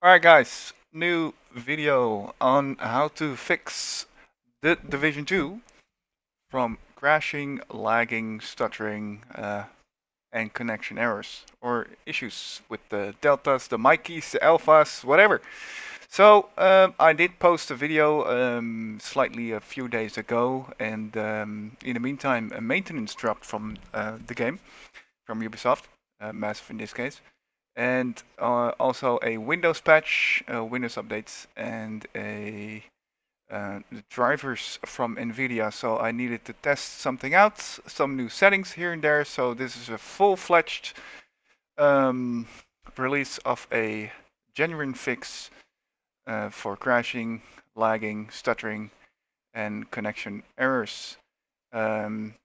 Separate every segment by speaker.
Speaker 1: Alright guys, new video on how to fix the Division 2 from crashing, lagging, stuttering, and connection errors or issues with the deltas, the mic keys, the alphas, whatever. So I did post a video slightly a few days ago, and in the meantime a maintenance dropped from the game, from Ubisoft, massive in this case, and also a Windows patch, Windows updates, and the drivers from Nvidia. So I needed to test something out, some new settings here and there. So this is a full-fledged um, release of a genuine fix for crashing, lagging, stuttering, and connection errors. Um,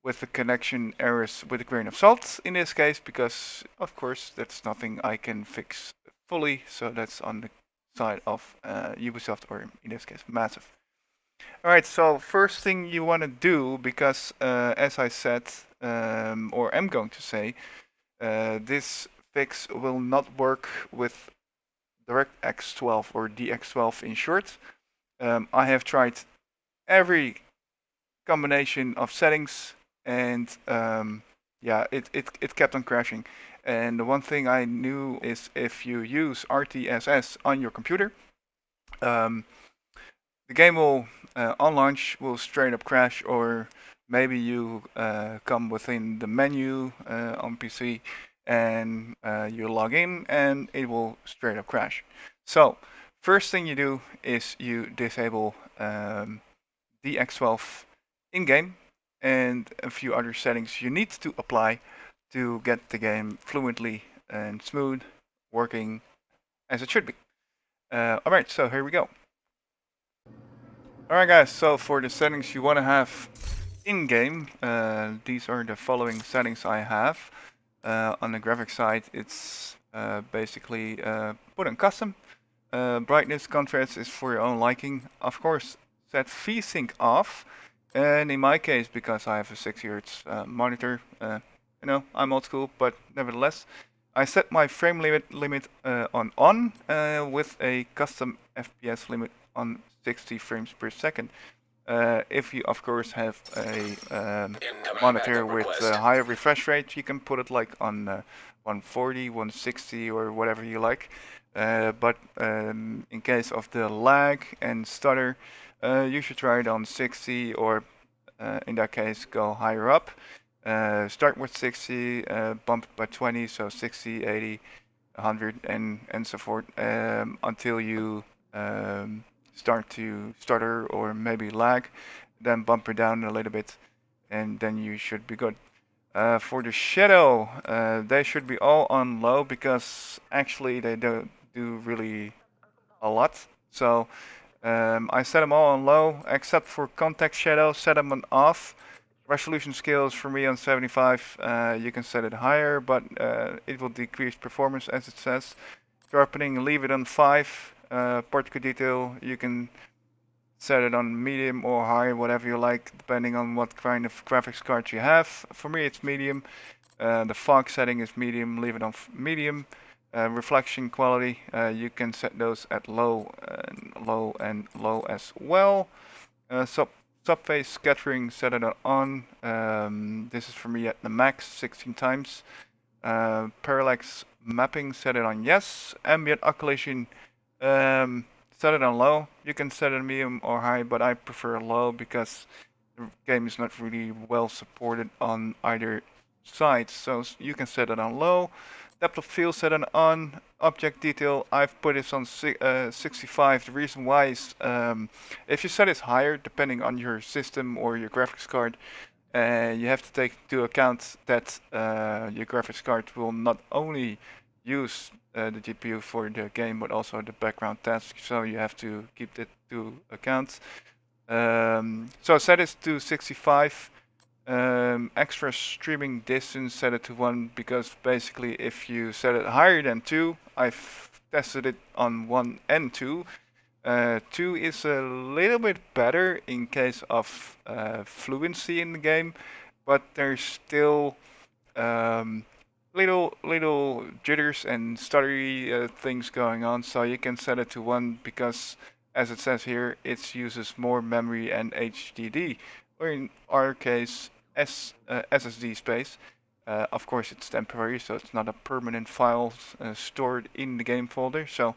Speaker 1: with the connection errors with a grain of salt in this case, because of course that's nothing I can fix fully, so that's on the side of Ubisoft, or in this case Massive. Alright, so first thing you want to do, because as I said, or am going to say, this fix will not work with DirectX 12 or DX12 in short. I have tried every combination of settings, and yeah, it kept on crashing. And the one thing I knew is if you use RTSS on your computer, um, the game will on launch will straight up crash, or maybe you come within the menu on PC and you log in and it will straight up crash. So first thing you do is you disable DX12 in-game, and a few other settings you need to apply to get the game fluently and smooth working as it should be. Alright, so here we go. Alright guys, so for the settings you want to have in-game, these are the following settings I have. On the graphic side, it's basically put on custom. Brightness, contrast is for your own liking. Of course, set VSync off. And in my case, because I have a 60Hz monitor, I'm old school, but nevertheless, I set my frame limit on with a custom FPS limit on 60 frames per second. If you, of course, have a monitor with a higher refresh rate, you can put it like on 140, 160, or whatever you like. But in case of the lag and stutter, you should try it on 60, or in that case, go higher up. Start with 60, bump it by 20, so 60, 80, 100, and so forth, until you start to stutter or maybe lag. Then bump it down a little bit, and then you should be good. For the shadow, they should be all on low, because actually they don't do really a lot. So I set them all on low, except for context shadow, set them on off. Resolution scales for me on 75. You can set it higher, but it will decrease performance, as it says. Sharpening, leave it on 5. Particle detail, you can set it on medium or high, whatever you like, depending on what kind of graphics card you have. For me, it's medium. The fog setting is medium, leave it on medium. Reflection quality, you can set those at low and low as well. Subphase scattering, set it on. This is for me at the max, 16 times. Parallax mapping, set it on yes. Ambient occlusion, set it on low. You can set it on medium or high, but I prefer low because the game is not really well supported on either side. So you can set it on low. Depth of field, set it on. Object detail, I've put this on 65. The reason why is if you set it higher, depending on your system or your graphics card, you have to take into account that your graphics card will not only use the GPU for the game, but also the background tasks. So you have to keep that to account. So set it to 65. Extra streaming distance, set it to 1, because basically if you set it higher than 2, I've tested it on 1 and 2. 2 is a little bit better in case of fluency in the game, but there's still little jitters and stuttery things going on. So you can set it to 1 because, as it says here, it uses more memory and HDD, or in our case, SSD space. Of course, it's temporary, so it's not a permanent file stored in the game folder. So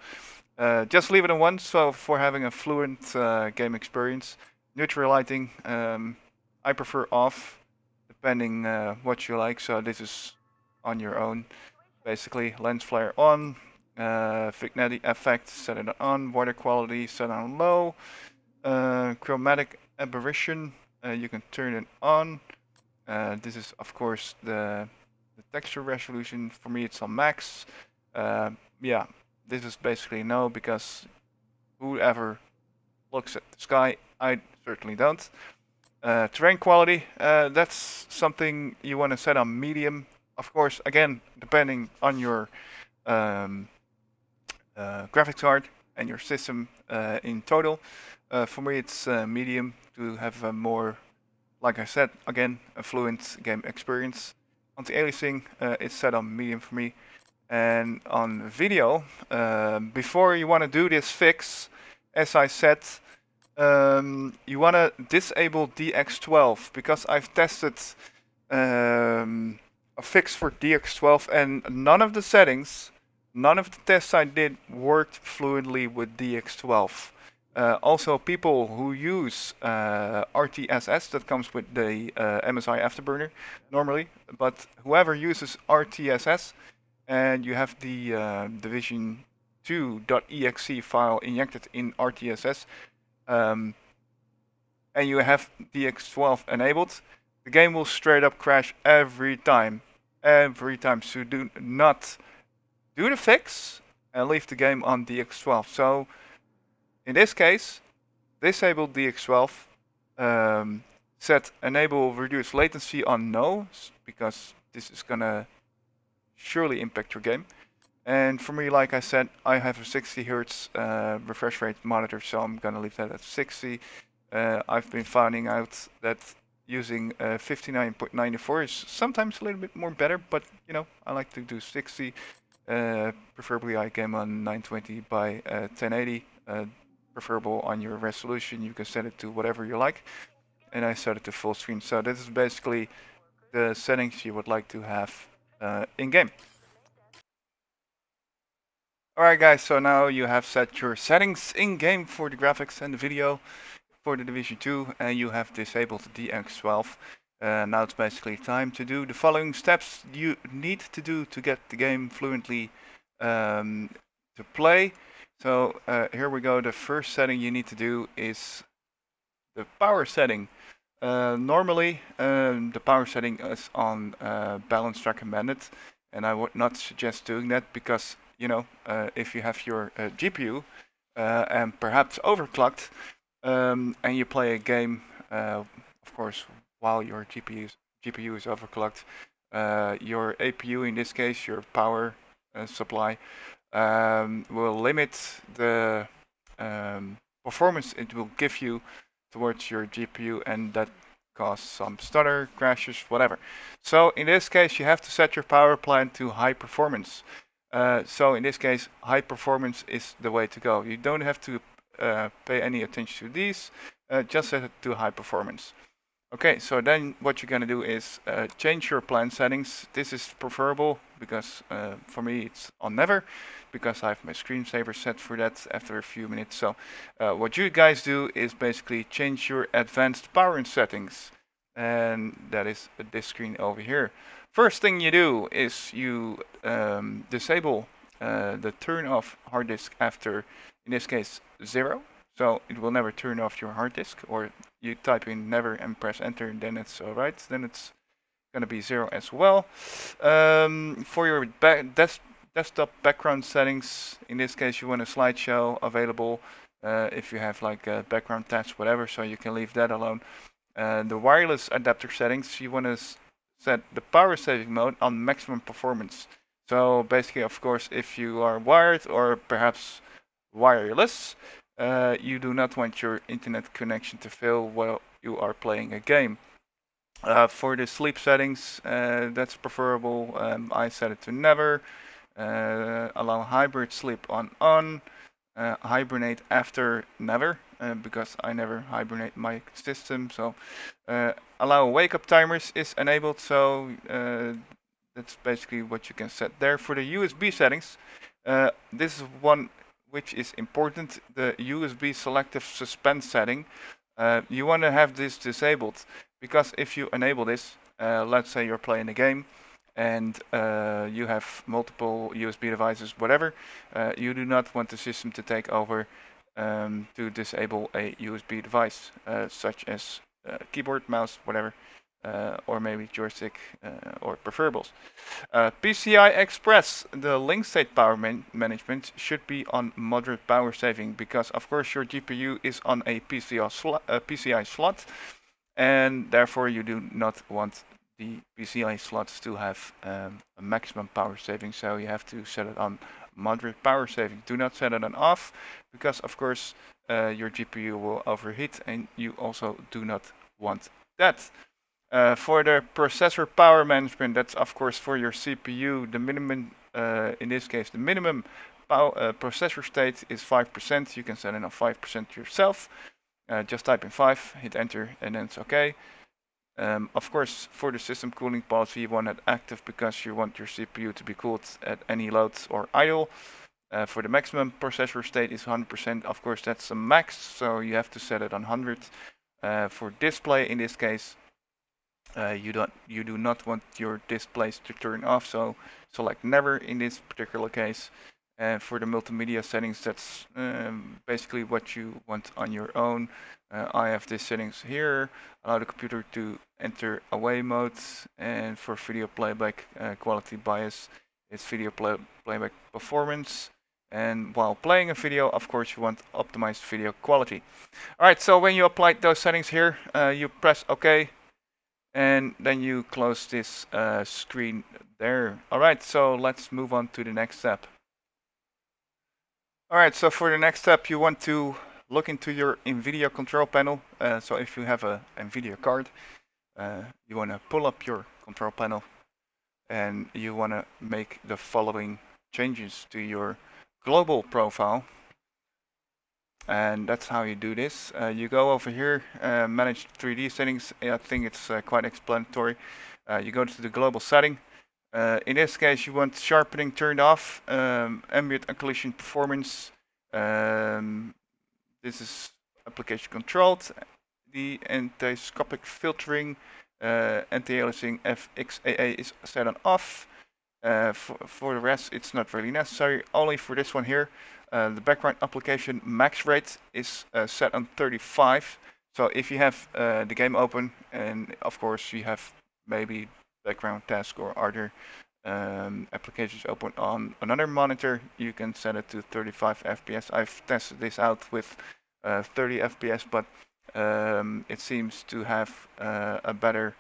Speaker 1: just leave it on 1. So for having a fluent game experience, neutral lighting, I prefer off, depending what you like. So this is on your own. Basically, lens flare on, vignette effect, set it on, water quality set on low, chromatic aberration, you can turn it on. This is of course the texture resolution. For me it's on max. Yeah, this is basically no, because whoever looks at the sky, I certainly don't. Terrain quality, that's something you want to set on medium. Of course, again, depending on your um, graphics card and your system in total. For me, it's medium to have a more, like I said, again, a fluent game experience. Anti-aliasing, it's set on medium for me. And on video, before you want to do this fix, as I said, you want to disable DX12, because I've tested a fix for DX12 and none of the settings, none of the tests I did worked fluently with DX12. Also, people who use RTSS, that comes with the MSI Afterburner normally, but whoever uses RTSS and you have the division2.exe file injected in RTSS, and you have DX12 enabled, the game will straight up crash every time. Every time. So do not do the fix and leave the game on DX12. So in this case, disable DX12, set enable reduce latency on no, because this is gonna surely impact your game. And for me, like I said, I have a 60 Hz refresh rate monitor, so I'm gonna leave that at 60. I've been finding out that using 59.94 is sometimes a little bit more better, but you know, I like to do 60. Preferably I game on 920 by 1080. Preferable on your resolution. You can set it to whatever you like, and I set it to full screen. So this is basically the settings you would like to have in game. Alright guys, so now you have set your settings in-game for the graphics and the video for the Division 2, and you have disabled the DX12. Now it's basically time to do the following steps you need to do to get the game fluently to play. So here we go. The first setting you need to do is the power setting. Normally, the power setting is on balanced recommended, and I would not suggest doing that because, you know, if you have your GPU and perhaps overclocked, and you play a game, of course, while your GPU is overclocked, your APU, in this case, your power supply, will limit the performance it will give you towards your GPU, and that causes some stutter, crashes, whatever. So in this case, you have to set your power plant to high performance. So in this case, high performance is the way to go. You don't have to pay any attention to these, just set it to high performance. Okay, so then what you're gonna do is change your plan settings. This is preferable because for me it's on never, because I have my screensaver set for that after a few minutes. So what you guys do is basically change your advanced power settings, and that is this screen over here. First thing you do is you disable the turn off hard disk after, in this case, 0. So it will never turn off your hard disk, or you type in never and press enter, then it's alright. Then it's gonna be 0 as well. For your desktop background settings, in this case you want a slideshow available if you have like background tabs, whatever, so you can leave that alone. The wireless adapter settings, you want to set the power saving mode on maximum performance. So basically, of course, if you are wired or perhaps wireless, you do not want your internet connection to fail while you are playing a game. For the sleep settings, that's preferable. I set it to never. Allow hybrid sleep on. Hibernate after never, because I never hibernate my system. So allow wake up timers is enabled. So that's basically what you can set there. For the USB settings, this is one which is important, the USB selective suspend setting. You want to have this disabled, because if you enable this, let's say you're playing a game and you have multiple USB devices, whatever, you do not want the system to take over to disable a USB device, such as keyboard, mouse, whatever, or maybe joystick or preferables. PCI Express, the link state power management should be on moderate power saving, because of course your GPU is on a PCI slot, and therefore you do not want the PCI slots to have a maximum power saving, so you have to set it on moderate power saving. Do not set it on off, because of course your GPU will overheat, and you also do not want that. For the processor power management, that's of course for your CPU. The minimum, in this case, the minimum processor state is 5%. You can set it on 5% yourself. Just type in 5, hit enter, and then it's okay. Of course, for the system cooling policy, you want it active because you want your CPU to be cooled at any load or idle. For the maximum processor state is 100%. Of course, that's a max, so you have to set it on 100. For display, in this case, you do not want your displays to turn off, so select never in this particular case. And for the multimedia settings, that's basically what you want on your own. I have these settings here. Allow the computer to enter away mode, and for video playback quality bias, it's video playback performance. And while playing a video, of course, you want optimized video quality. All right, so when you apply those settings here, you press OK, and then you close this screen there. All right, so let's move on to the next step. All right, so for the next step, you want to look into your Nvidia control panel. So if you have a Nvidia card, you want to pull up your control panel, and you want to make the following changes to your global profile. And that's how you do this. You go over here, manage 3D settings. I think it's quite explanatory. You go to the global setting. In this case, you want sharpening turned off, ambient occlusion performance. This is application controlled. The anti-scopic filtering, anti-aliasing FXAA is set on off. For the rest, it's not really necessary. Only for this one here, the background application max rate is set on 35. So if you have the game open, and of course you have maybe background task or other applications open on another monitor, you can set it to 35 FPS. I've tested this out with 30 FPS, but it seems to have a better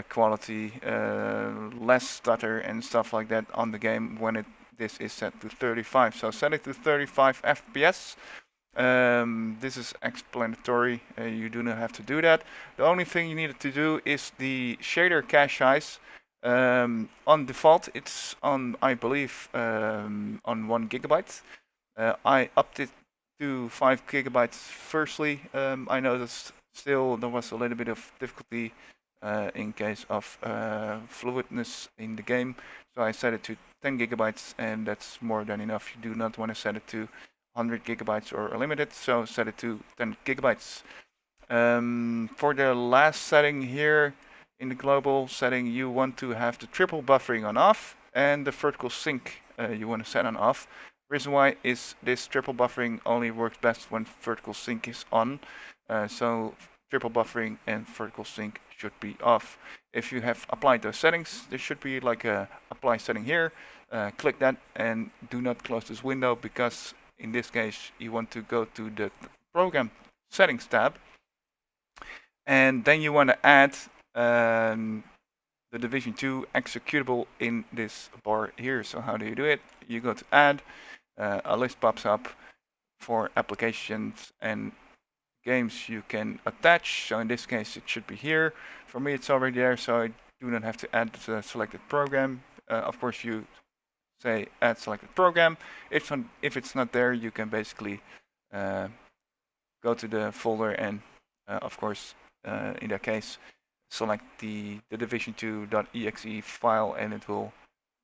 Speaker 1: quality, less stutter and stuff like that on the game when this is set to 35. So set it to 35 FPS. This is explanatory. You do not have to do that. The only thing you needed to do is the shader cache size. On default, it's on, I believe, on 1 gigabyte. I upped it to 5 gigabytes firstly. I noticed still there was a little bit of difficulty in case of fluidness in the game. So I set it to 10 gigabytes, and that's more than enough. You do not want to set it to 100 gigabytes or unlimited, so set it to 10 gigabytes. For the last setting here in the global setting, you want to have the triple buffering on off, and the vertical sync you want to set on off. Reason why is this triple buffering only works best when vertical sync is on. So triple buffering and vertical sync should be off. If you have applied those settings, there should be like a apply setting here. Click that and do not close this window, because in this case you want to go to the program settings tab, and then you want to add the Division 2 executable in this bar here. So how do you do it? You go to add, a list pops up for applications, and games you can attach. So in this case, it should be here. For me, it's already there, so I do not have to add the selected program. Of course, you say add selected program. If it's not there, you can basically go to the folder and, of course, in that case, select the division2.exe file, and it will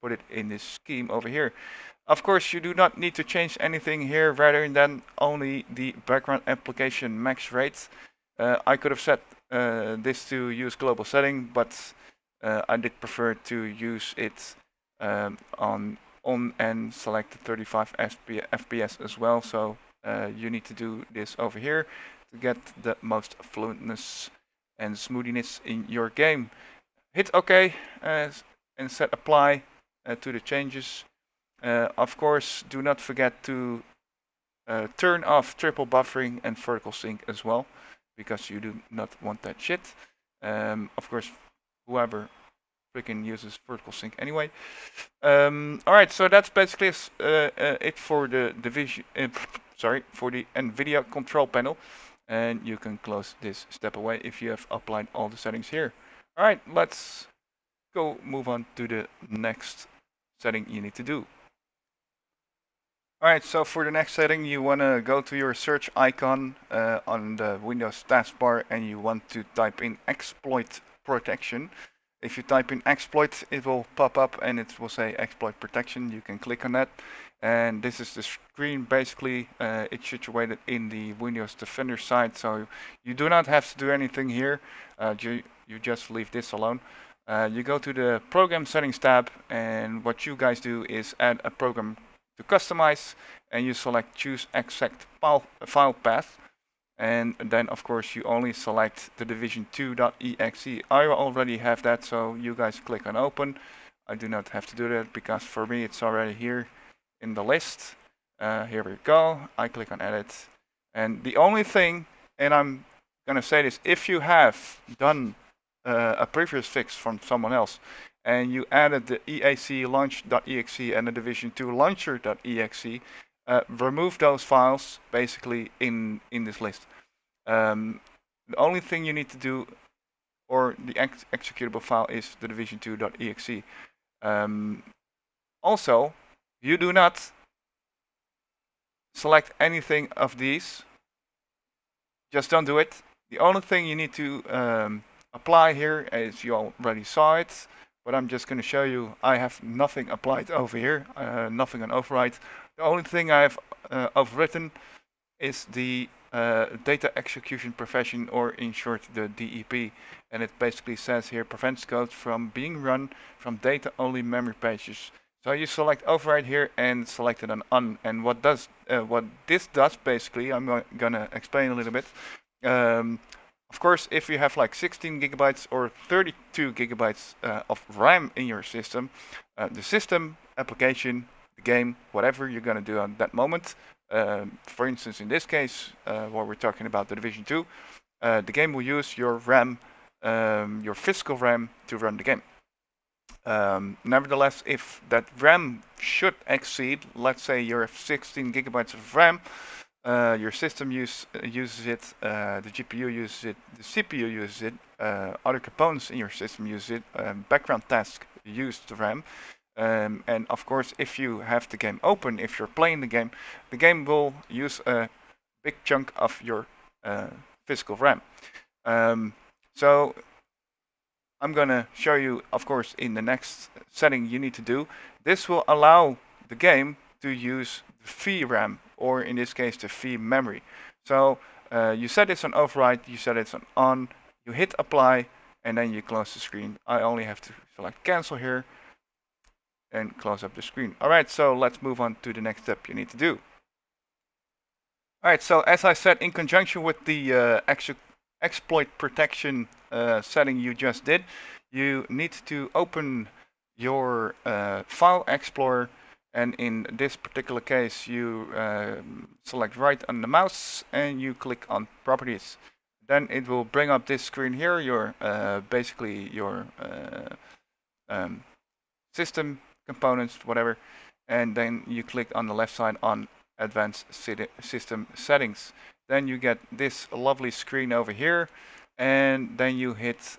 Speaker 1: put it in this scheme over here. Of course, you do not need to change anything here rather than only the background application max rate. I could have set this to use global setting, but I did prefer to use it on and select the 35 FPS as well. So you need to do this over here to get the most fluentness and smoothiness in your game. Hit OK and set apply to the changes. Of course, do not forget to turn off triple buffering and vertical sync as well, because you do not want that shit. Of course, whoever freaking uses vertical sync anyway. Alright, so that's basically it for the division. For the Nvidia control panel, and you can close this step away if you have applied all the settings here. Alright, let's go move on to the next setting you need to do. Alright, so for the next setting, you want to go to your search icon on the Windows taskbar, and you want to type in exploit protection. If you type in exploit, it will pop up and it will say exploit protection. You can click on that, and this is the screen. Basically, it's situated in the Windows Defender side, so you do not have to do anything here. You just leave this alone. You go to the program settings tab, and what you guys do is add a program to customize, and you select choose exact file path, and then of course you only select the division2.exe. I already have that, so you guys click on open. I do not have to do that because for me it's already here in the list. Here we go. I click on edit, and the only thing, and I'm gonna say this, if you have done a previous fix from someone else, and you added the EACLaunch.exe and the division2 launcher.exe, remove those files basically in this list. The only thing you need to do, or the executable file, is the division2.exe. Also, you do not select anything of these. Just don't do it. The only thing you need to apply here, as you already saw it, but I'm just going to show you, I have nothing applied over here, nothing on override. The only thing I have overwritten is the data execution profession, or in short the DEP, and it basically says here prevents code from being run from data only memory pages. So you select override here and select it on, and what this does basically, I'm gonna explain a little bit. Of course, if you have like 16 gigabytes or 32 gigabytes of RAM in your system, the system, application, the game, whatever you're gonna do at that moment, for instance, in this case, where we're talking about the Division 2, the game will use your RAM, your physical RAM, to run the game. Nevertheless, if that RAM should exceed, let's say you have 16 gigabytes of RAM, your system uses it, the GPU uses it, the CPU uses it, other components in your system use it, background tasks use the RAM. And of course, if you have the game open, if you're playing the game will use a big chunk of your physical RAM. So I'm gonna show you, of course, in the next setting you need to do. This will allow the game to use the VRAM, or in this case the V memory. So you set this on override, you set it on, you hit apply, and then you close the screen. I only have to select cancel here and close up the screen. Alright, so let's move on to the next step you need to do. Alright, so as I said, in conjunction with the exploit protection setting you just did, you need to open your file explorer, and in this particular case you select right on the mouse and you click on properties. Then it will bring up this screen here, your basically your system components, whatever, and then you click on the left side on advanced system settings. then you get this lovely screen over here, and then you hit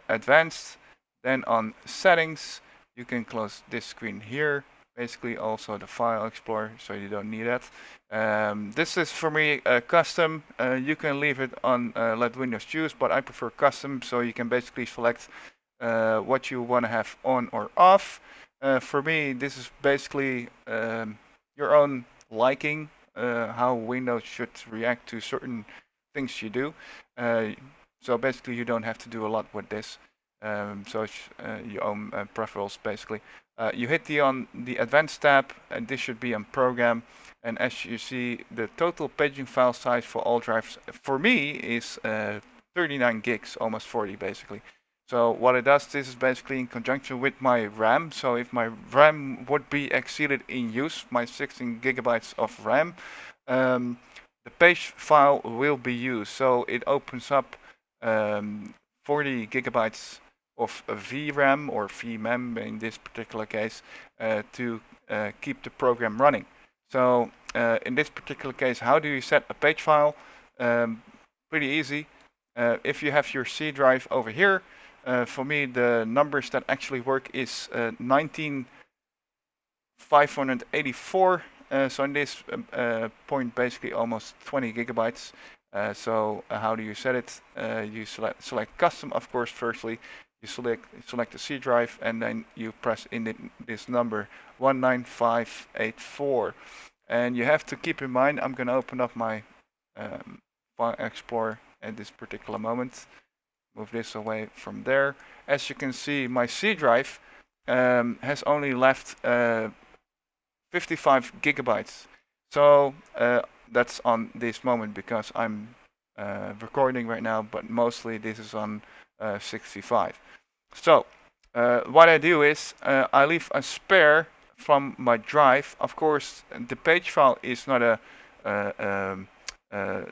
Speaker 1: advanced. Then on settings, you can close this screen here, basically also the file explorer, so you don't need that. This is for me custom. You can leave it on let Windows choose, but I prefer custom, so you can basically select what you want to have on or off. For me, this is basically your own liking, how Windows should react to certain things you do. So basically, you don't have to do a lot with this. So it's your own preference, basically. You hit the advanced tab, and this should be on program. And as you see, the total paging file size for all drives for me is 39 gigs, almost 40 basically. So what it does, this is basically in conjunction with my RAM. So if my RAM would be exceeded in use, my 16 gigabytes of RAM, the page file will be used. So it opens up 40 gigabytes of VRAM or VMEM in this particular case to keep the program running. So in this particular case, how do you set a page file? Pretty easy. If you have your C drive over here, for me the numbers that actually work is 19584. So in this point, basically almost 20 gigabytes. So how do you set it? You select custom, of course. Firstly, you select the C drive, and then you press in this number 19584. And you have to keep in mind, I'm going to open up my file explorer at this particular moment. Move this away from there. As you can see, my C drive has only left 55 gigabytes. So that's on this moment because I'm recording right now, but mostly this is on 65. So what I do is I leave a spare from my drive. Of course, the page file is not a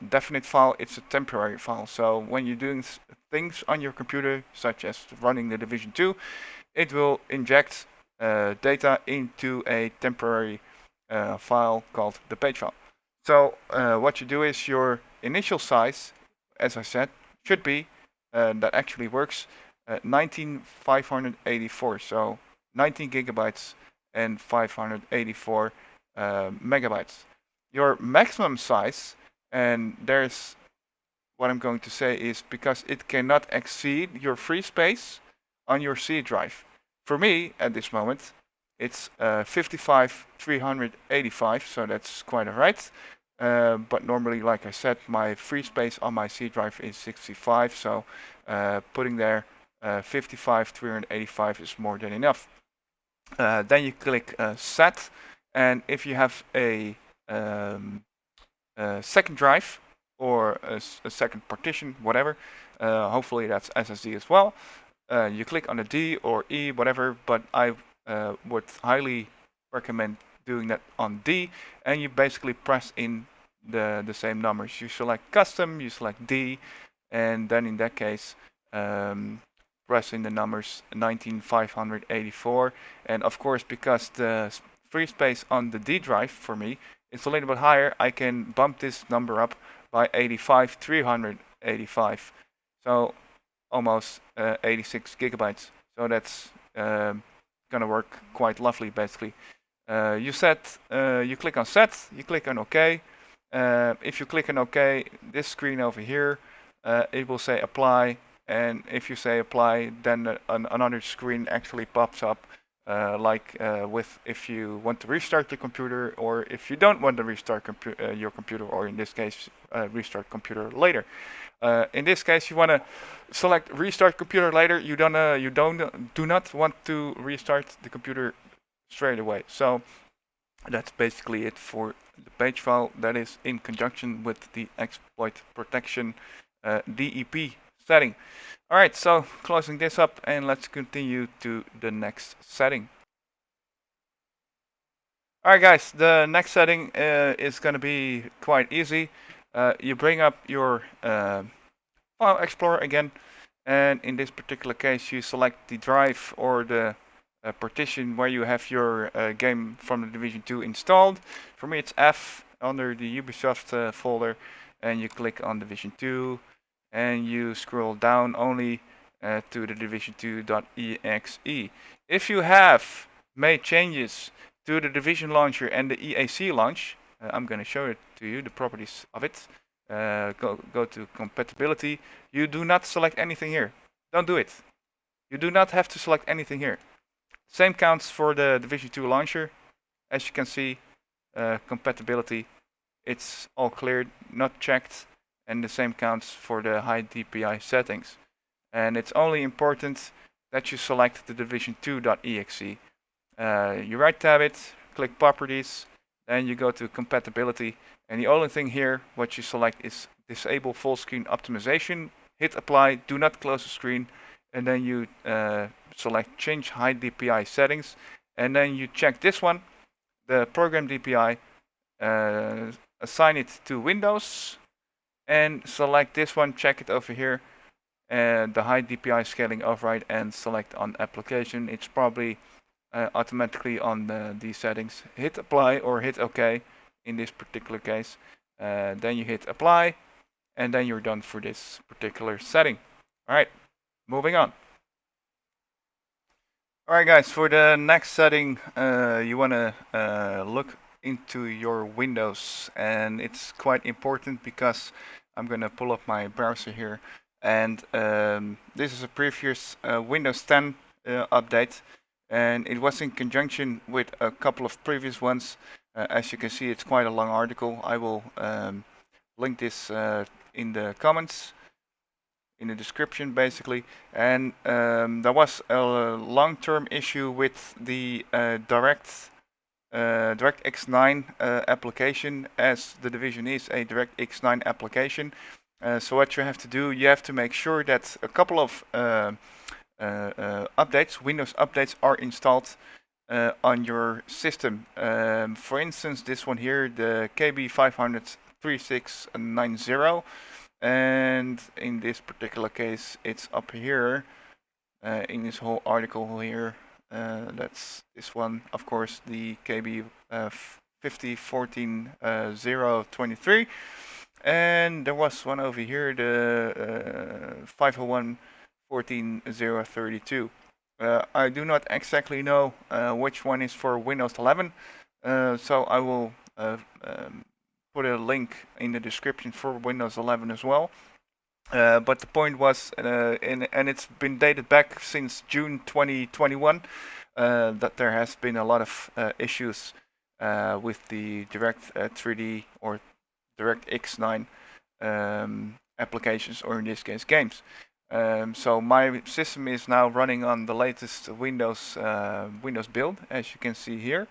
Speaker 1: definite file, it's a temporary file. So when you're doing things on your computer, such as running the Division 2, it will inject data into a temporary file called the page file. So what you do is your initial size, as I said, should be, that actually works, 19584. So 19 gigabytes and 584 megabytes. Your maximum size, and there's what I'm going to say is because it cannot exceed your free space on your C drive. For me, at this moment, it's 55,385, so that's quite alright. But normally, like I said, my free space on my C drive is 65, so putting there 55,385 is more than enough. Then you click Set, and if you have a second drive or a second partition, whatever, hopefully that's SSD as well. You click on the D or E, whatever, but I would highly recommend doing that on D, and you basically press in the same numbers. You select custom, you select D, and then in that case, press in the numbers 19584. And of course, because the free space on the D drive for me is a little bit higher, I can bump this number up by 85,385. So almost 86 gigabytes. So that's gonna work quite lovely, basically. You click on set, you click on OK. If you click on OK, this screen over here, it will say apply. And if you say apply, then another screen actually pops up, with if you want to restart the computer, or if you don't want to restart your computer, or in this case, restart computer later. In this case, you want to select restart computer later. You do not want to restart the computer straight away. So that's basically it for the page file. That is in conjunction with the exploit protection DEP setting. All right, so closing this up, and let's continue to the next setting. All right, guys, the next setting is going to be quite easy. You bring up your File Explorer again, and in this particular case, you select the drive or the partition where you have your game from the Division 2 installed. For me, it's F under the Ubisoft folder. and you click on Division 2, and you scroll down only to the Division2.exe. If you have made changes to the Division launcher and the EAC launch, I'm going to show it to you, the properties of it. Go to compatibility. You do not select anything here. Don't do it. You do not have to select anything here. Same counts for the Division 2 launcher. As you can see, compatibility, it's all cleared, not checked, and the same counts for the high DPI settings. And it's only important that you select the Division2.exe. You right tab it, click properties, then you go to compatibility, and the only thing here what you select is disable full screen optimization, hit apply, do not close the screen, and then you select change high DPI settings, and then you check this one, the program DPI, assign it to Windows, and select this one, check it over here, and the high DPI scaling override, and select on application. It's probably automatically on these settings. Hit apply or hit OK in this particular case. Then you hit apply, and then you're done for this particular setting. All right, moving on. All right, guys, for the next setting, you want to look into your Windows, and it's quite important because I'm going to pull up my browser here, and this is a previous Windows 10 update, and it was in conjunction with a couple of previous ones. As you can see, it's quite a long article. I will link this in the comments, in the description basically, and there was a long-term issue with the DirectX 9 application, as the Division is a DirectX 9 application. So what you have to do, you have to make sure that a couple of updates, Windows updates, are installed on your system. For instance, this one here, the KB500-3690. And in this particular case, it's up here in this whole article here. That's this one, of course, the KB 50.14.0.23. And there was one over here, the 501.14.0.32. I do not exactly know which one is for Windows 11, so I will put a link in the description for Windows 11 as well. But the point was, and it's been dated back since June 2021, that there has been a lot of issues with the Direct 3D or DirectX 9 applications, or in this case games. So my system is now running on the latest Windows build, as you can see here.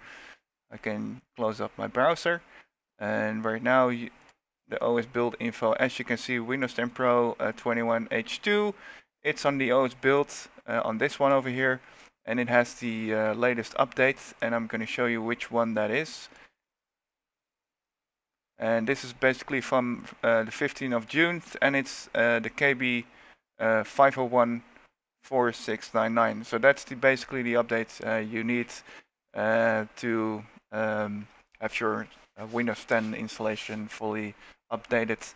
Speaker 1: I can close up my browser, and right now the OS build info, as you can see, Windows 10 Pro 21H2. It's on the OS build on this one over here, and it has the latest update, and I'm going to show you which one that is. And this is basically from the 15th of June, and it's the KB 501.4699. So that's basically the update you need to have your Windows 10 installation fully updated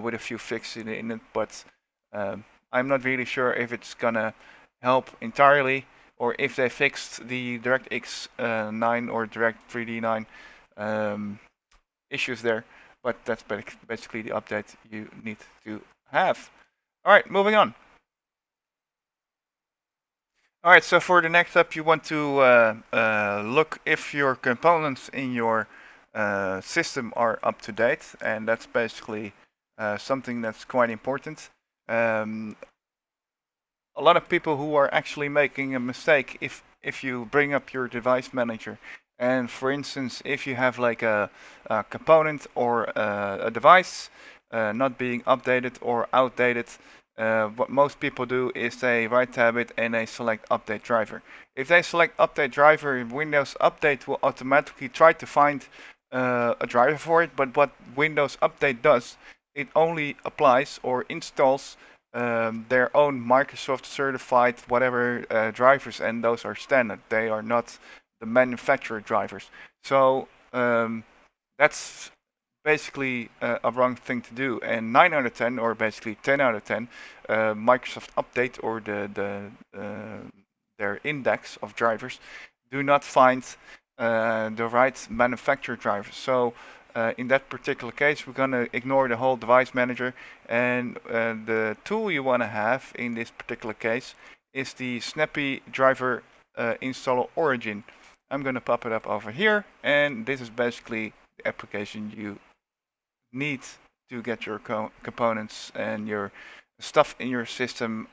Speaker 1: with a few fixes in it, but I'm not really sure if it's gonna help entirely, or if they fixed the DirectX 9 or Direct 3D 9 issues there, but that's basically the update you need to have. All right, moving on. All right, so for the next step, you want to look if your components in your system are up to date, and that's basically something that's quite important. A lot of people who are actually making a mistake if you bring up your device manager, and for instance, if you have like a component or a device not being updated or outdated, what most people do is they right tab it and they select update driver. If they select update driver, Windows Update will automatically try to find a driver for it, but what Windows Update does, it only applies or installs their own Microsoft certified whatever drivers, and those are standard. They are not the manufacturer drivers. So that's basically a wrong thing to do. And 9 out of 10, or basically 10 out of 10, Microsoft Update or their index of drivers do not find the right manufacturer drivers. So in that particular case, we're going to ignore the whole device manager, and the tool you want to have in this particular case is the snappy driver installer origin. I'm going to pop it up over here, and this is basically the application you need to get your components and your stuff in your system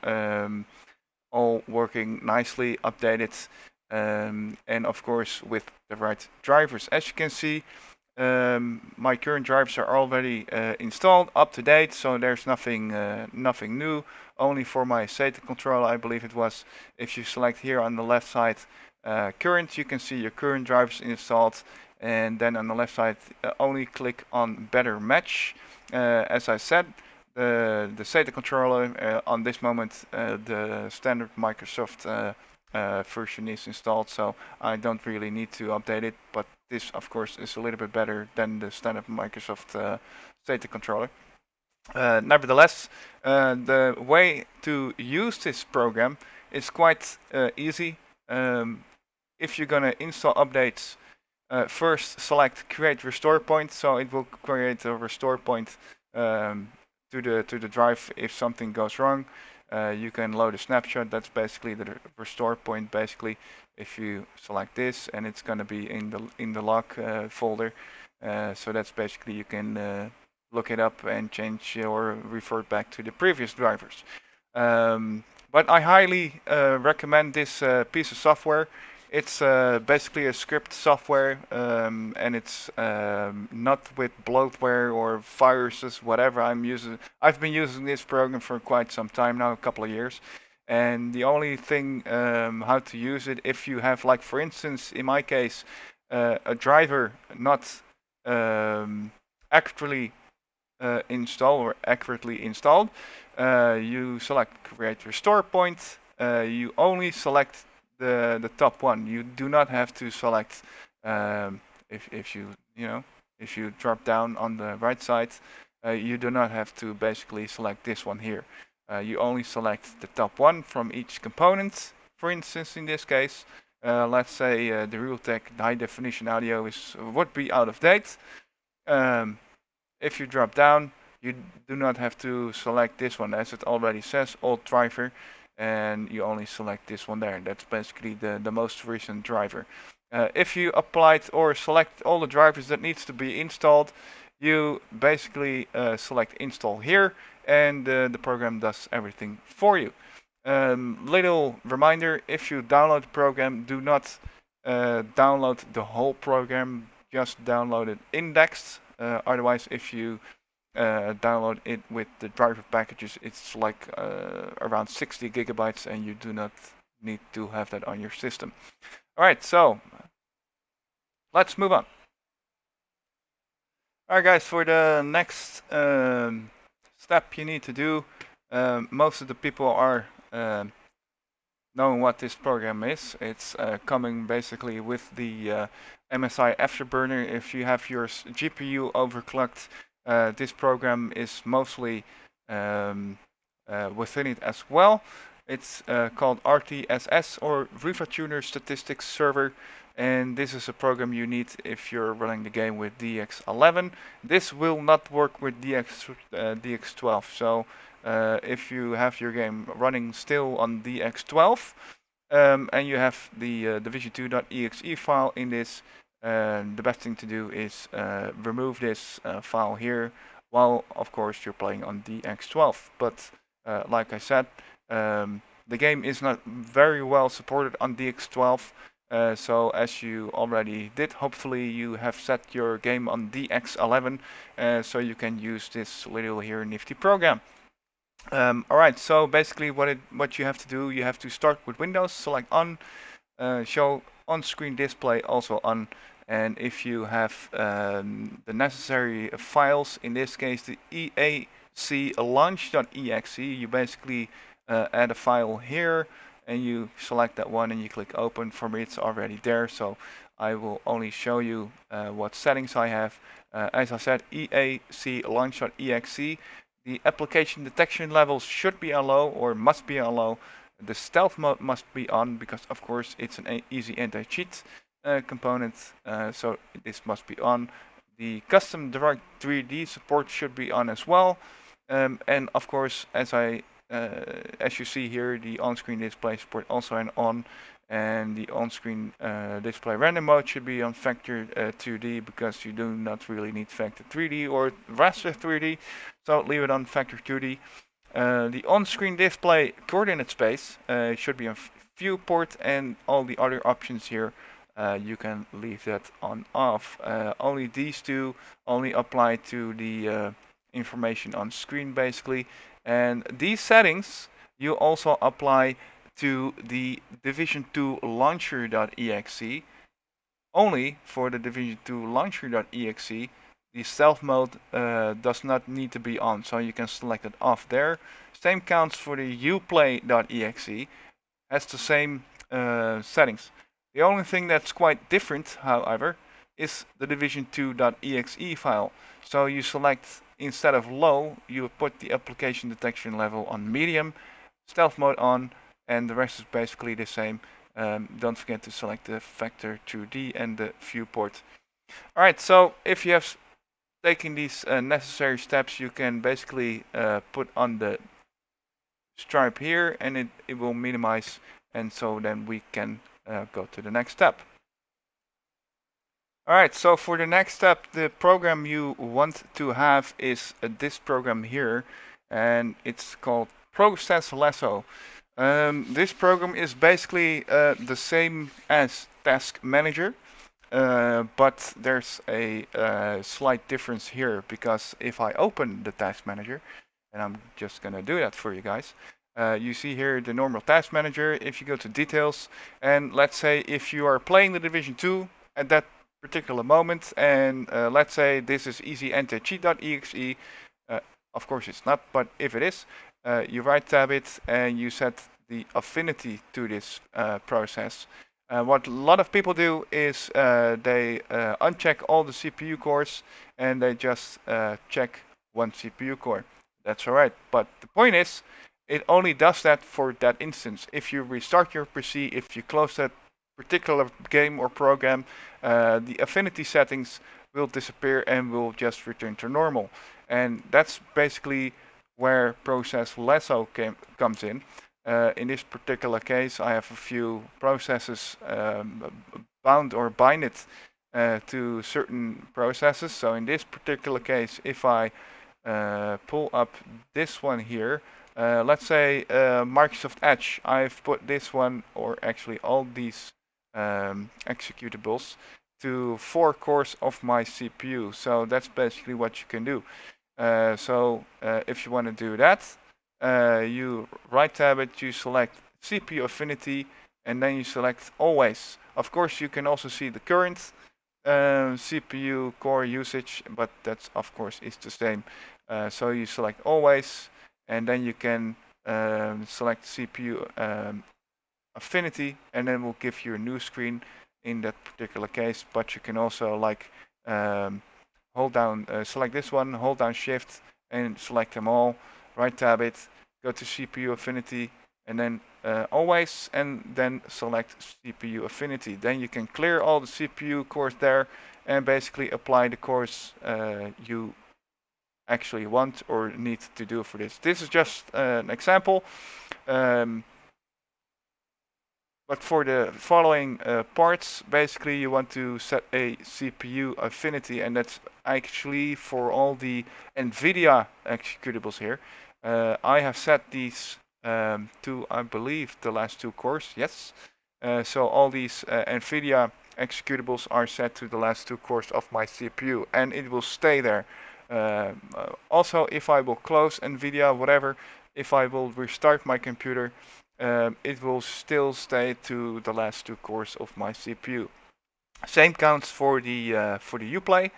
Speaker 1: all working nicely, updated, and of course with the right drivers. As you can see, my current drivers are already installed, up to date, so there's nothing new. Only for my SATA controller, I believe it was. If you select here on the left side current, you can see your current drivers installed, and then on the left side only click on better match. As I said, the SATA controller on this moment, the standard Microsoft version is installed, so I don't really need to update it, but this of course is a little bit better than the standard Microsoft SATA controller. Nevertheless, the way to use this program is quite easy. If you're gonna install updates, first select create restore point, so it will create a restore point to the drive if something goes wrong. You can load a snapshot. That's basically the restore point. Basically, if you select this, and it's going to be in the log folder. So that's basically you can look it up and change or revert back to the previous drivers. But I highly recommend this piece of software. It's basically a script software, and it's not with bloatware or viruses, whatever. I've been using this program for quite some time now, a couple of years. And the only thing how to use it, if you have, like for instance, in my case, a driver not accurately installed or accurately installed, you select create restore point. You only select the top one. You do not have to select if you drop down on the right side, you do not have to basically select this one here. You only select the top one from each component. For instance, in this case, let's say the Realtek high definition audio would be out of date. If you drop down, you do not have to select this one, as it already says old driver, and you only select this one there. That's basically the most recent driver. If you applied or select all the drivers that needs to be installed, you basically select install here, and the program does everything for you. Little reminder, if you download the program, do not download the whole program, just download it indexed. Otherwise, if you download it with the driver packages, it's like around 60 gigabytes, and you do not need to have that on your system. Alright, so let's move on. Alright guys, for the next step you need to do, most of the people are knowing what this program is. It's coming basically with the MSI Afterburner. If you have your GPU overclocked, this program is mostly within it as well. It's called RTSS, or RivaTuner Statistics Server, and this is a program you need if you're running the game with DX11. This will not work with DX12, so if you have your game running still on DX12 and you have the division2.exe file in this, the best thing to do is remove this file here while of course you're playing on DX12. But like I said, the game is not very well supported on DX12. So as you already did, hopefully you have set your game on DX11 so you can use this little here nifty program. Alright, so basically what you have to do, you have to start with Windows, select on, show on-screen display also on, and if you have the necessary files, in this case the EACLaunch.exe, you basically add a file here and you select that one and you click open. For me it's already there, so I will only show you what settings I have. As I said, EACLaunch.exe. The application detection levels should be on low or must be on low. The stealth mode must be on because, of course, it's an easy anti-cheat component, so this must be on. The custom direct 3D support should be on as well, and of course, as you see here, the on-screen display support also on, and the on-screen display random mode should be on factor 2D because you do not really need factor 3D or raster 3D, so leave it on factor 2D. The on-screen display coordinate space should be on viewport, and all the other options here you can leave that on off. Only these two only apply to the information on screen basically, and these settings you also apply to the Division 2 launcher.exe. Only for the Division 2 launcher.exe the stealth mode does not need to be on, so you can select it off there. Same counts for the Uplay.exe, has the same settings. The only thing that's quite different, however, is the division2.exe file. So you select, instead of low, you put the application detection level on medium, stealth mode on, and the rest is basically the same. Don't forget to select the factor 2D and the viewport. Alright, so if you have taken these necessary steps, you can basically put on the stripe here, and it will minimize, and so then we can go to the next step. Alright, so for the next step, the program you want to have is this program here, and it's called Process Lasso. This program is basically the same as Task Manager, but there's a slight difference here, because if I open the Task Manager, and I'm just gonna do that for you guys, you see here the normal Task Manager. If you go to details, and let's say if you are playing the Division 2 at that particular moment, and let's say this is easyanti-cheat.exe, of course it's not, but if it is, you right tab it and you set the affinity to this process. What a lot of people do is they uncheck all the CPU cores and they just check one CPU core. That's alright, but the point is, it only does that for that instance. If you restart your PC, if you close that particular game or program, the affinity settings will disappear and will just return to normal. And that's basically where Process Lasso comes in. In this particular case, I have a few processes bound or bind it to certain processes. So in this particular case, if I pull up this one here, let's say Microsoft Edge, I've put this one, or actually all these executables, to 4 cores of my CPU. So that's basically what you can do. So if you want to do that, you right tab it, you select CPU affinity, and then you select always. Of course, you can also see the current CPU core usage, but that's of course is the same. So you select always, and then you can select CPU affinity, and then we'll give you a new screen in that particular case. But you can also like hold down, select this one, hold down Shift, and select them all. Right tab it, go to CPU affinity, and then always, and then select CPU affinity. Then you can clear all the CPU cores there and basically apply the cores you actually want or need to do for this. This is just an example. But for the following parts, basically you want to set a CPU affinity, and that's actually for all the Nvidia executables here. I have set these to, I believe, the last 2 cores, yes. So all these Nvidia executables are set to the last 2 cores of my CPU, and it will stay there. Also, if I will close Nvidia, whatever, if I will restart my computer, it will still stay to the last 2 cores of my CPU. Same counts for the Uplay,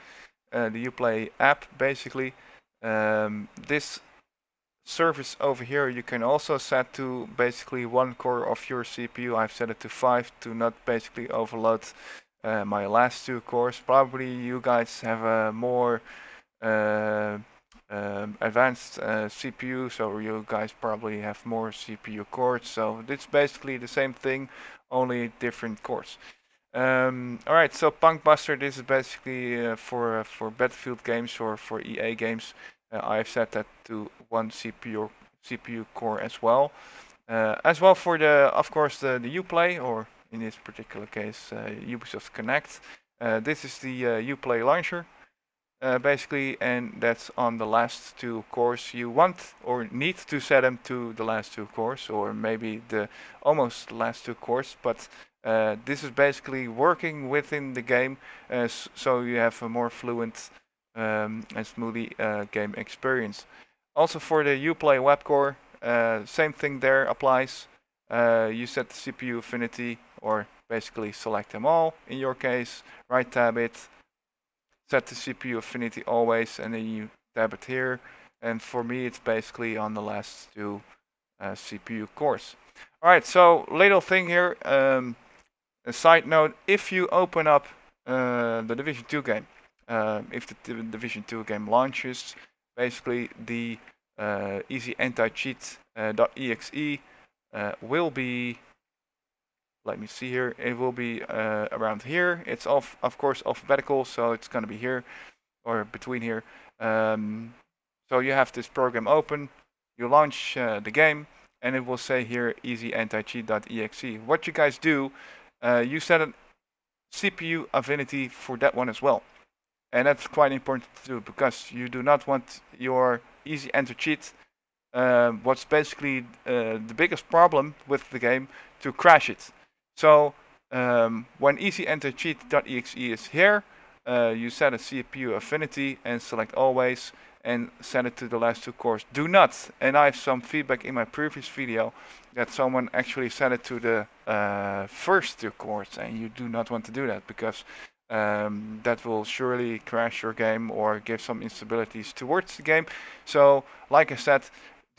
Speaker 1: the Uplay app basically. This service over here you can also set to basically 1 core of your CPU. I've set it to 5 to not basically overload my last two cores. Probably you guys have a more uh, advanced CPU, so you guys probably have more CPU cores. So it's basically the same thing, only different cores. Alright, so Punkbuster, this is basically for Battlefield games or for EA games. I've set that to one CPU core as well for the, of course, the Uplay, or in this particular case, Ubisoft Connect. This is the Uplay launcher, basically, and that's on the last two cores. You want or need to set them to the last two cores, or maybe the almost last two cores, but this is basically working within the game, so you have a more fluent and smoothly game experience. Also for the Uplay web core, same thing there applies. You set the CPU affinity, or basically select them all in your case, right tab it, set the CPU affinity always, and then you tab it here. And for me, it's basically on the last two CPU cores. All right, so little thing here. A side note: if you open up the Division 2 game, if the Division 2 game launches, basically the EACLaunch.exe will be, let me see here, it will be around here. It's of course alphabetical, so it's going to be here or between here. So you have this program open, you launch the game, and it will say here EACLaunch.exe. What you guys do, you set a CPU affinity for that one as well. And that's quite important to do, because you do not want your easy enter cheat, what's basically the biggest problem with the game, to crash it. So when EasyEnterCheat.exe is here, you set a CPU affinity and select always and set it to the last two cores. Do not, and I have some feedback in my previous video that someone actually set it to the first two cores, and you do not want to do that, because that will surely crash your game or give some instabilities towards the game. So, like I said,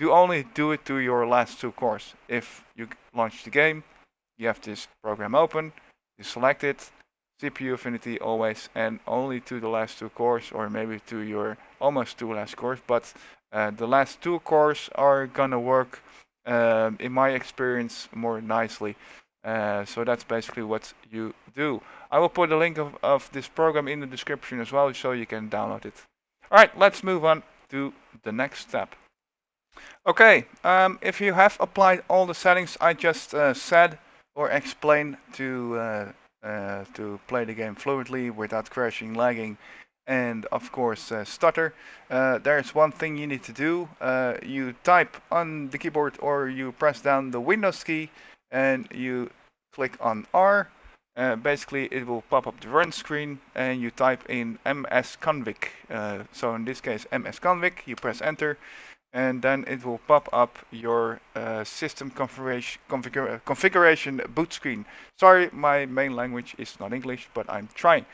Speaker 1: only do it to your last two cores. If you launch the game, you have this program open, you select it, CPU affinity always, and only to the last two cores, or maybe to your almost two last cores, but the last two cores are gonna work, in my experience, more nicely. So that's basically what you do. I will put a link of this program in the description as well, so you can download it. Alright, let's move on to the next step. Okay, if you have applied all the settings I just said or explained to play the game fluently without crashing, lagging, and of course stutter, there's one thing you need to do. You type on the keyboard, or you press down the Windows key and you click on R. Basically, it will pop up the run screen, and you type in msconfig. So in this case, msconfig. You press enter, and then it will pop up your system configuration boot screen. Sorry, my main language is not English, but I'm trying.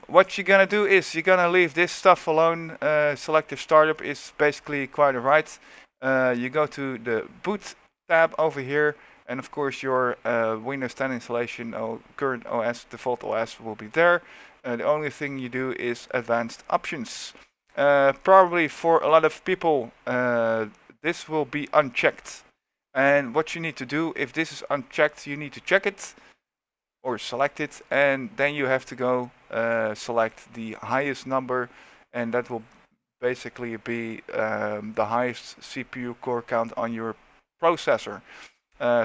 Speaker 1: What you're gonna do is you're gonna leave this stuff alone. Selective startup is basically quite alright. You go to the boot tab over here, and of course your Windows 10 installation or current OS, default OS will be there. The only thing you do is advanced options. Probably for a lot of people, this will be unchecked. And what you need to do, if this is unchecked, you need to check it or select it, and then you have to go select the highest number, and that will basically be the highest CPU core count on your processor.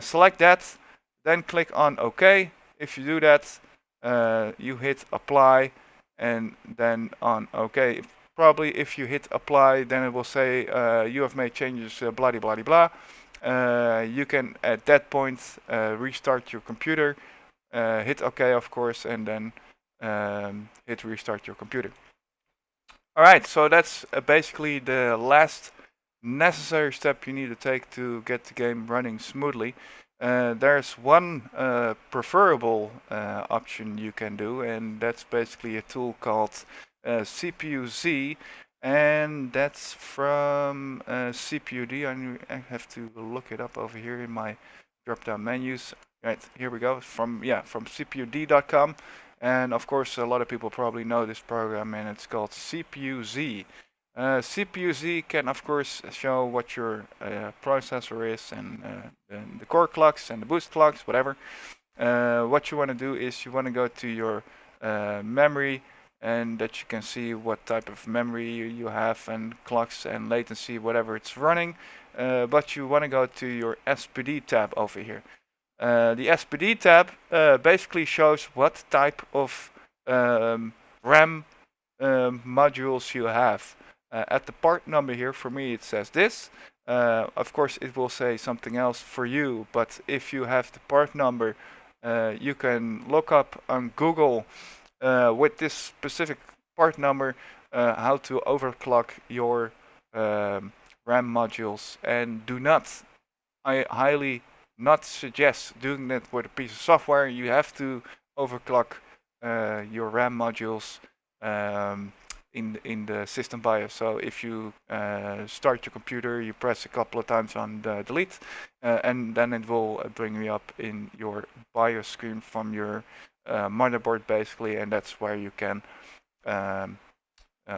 Speaker 1: Select that, then click on OK. If you do that, you hit apply, and then on OK. Probably if you hit apply, then it will say you have made changes, blah blah blah. You can at that point restart your computer, hit OK of course, and then hit restart your computer. Alright, so that's basically the last necessary step you need to take to get the game running smoothly. There's one preferable option you can do, and that's basically a tool called CPU-Z, and that's from CPU-D. I have to look it up over here in my drop-down menus. Right, here we go, from CPUD.com. And of course, a lot of people probably know this program, and it's called CPU-Z. CPU-Z can, of course, show what your processor is, and the core clocks and the boost clocks, whatever. What you want to do is you want to go to your memory, and that you can see what type of memory you have, and clocks and latency, whatever it's running. But you want to go to your SPD tab over here. The SPD tab basically shows what type of RAM modules you have. At the part number here, for me, it says this. Of course, it will say something else for you, but if you have the part number, you can look up on Google with this specific part number how to overclock your RAM modules. And do not, I highly not suggest doing that with a piece of software. You have to overclock your RAM modules in the system BIOS. So if you start your computer, you press a couple of times on the delete, and then it will bring you up in your BIOS screen from your motherboard, basically, and that's where you can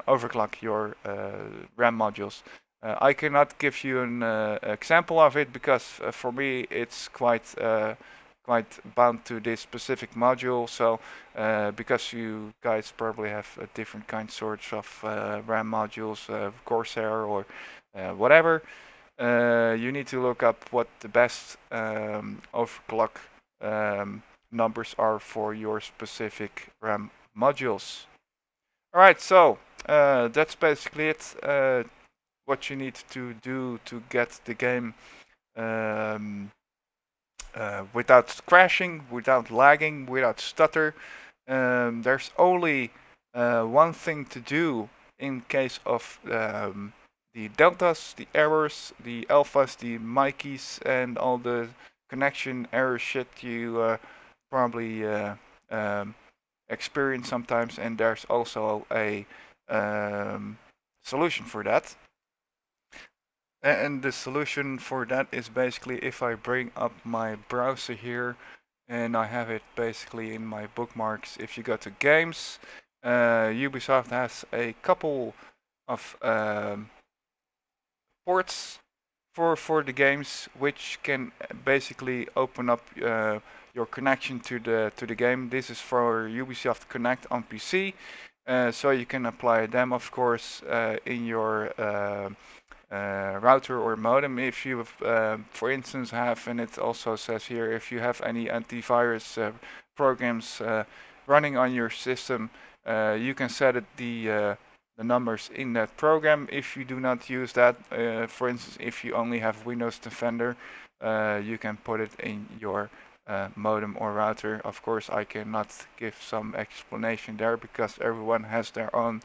Speaker 1: overclock your RAM modules. I cannot give you an example of it because for me it's quite bound to this specific module. So because you guys probably have a different sorts of RAM modules, Corsair or whatever, you need to look up what the best overclock numbers are for your specific RAM modules. Alright, so that's basically it. What you need to do to get the game without crashing, without lagging, without stutter. There's only one thing to do in case of the deltas, the errors, the alphas, the Mikeys, and all the connection error shit you probably experience sometimes. And there's also a solution for that. And the solution for that is basically if I bring up my browser here and I have it basically in my bookmarks. If you go to games, Ubisoft has a couple of ports for the games, which can basically open up your connection to the game. This is for Ubisoft Connect on PC, so you can apply them, of course, in your router or modem. If you, for instance, have, and it also says here, if you have any antivirus programs running on your system, you can set it the numbers in that program. If you do not use that, for instance, if you only have Windows Defender, you can put it in your modem or router. Of course, I cannot give some explanation there because everyone has their own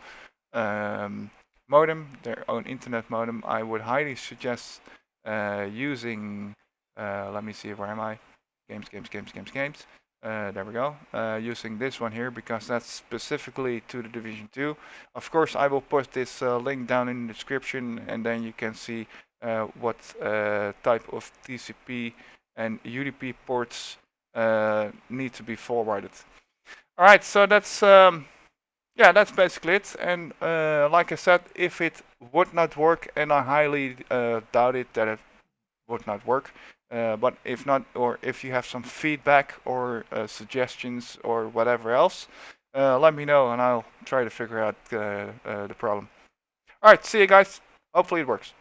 Speaker 1: modem, their own internet modem. I would highly suggest using, let me see, where am I? Games. There we go. Using this one here because that's specifically to the Division 2. Of course, I will put this link down in the description, and then you can see what type of TCP and UDP ports need to be forwarded. All right, so that's yeah, that's basically it. And like I said, if it would not work, and I highly doubt it that it would not work, but if not, or if you have some feedback or suggestions or whatever else, let me know and I'll try to figure out the problem. All right, see you guys. Hopefully it works.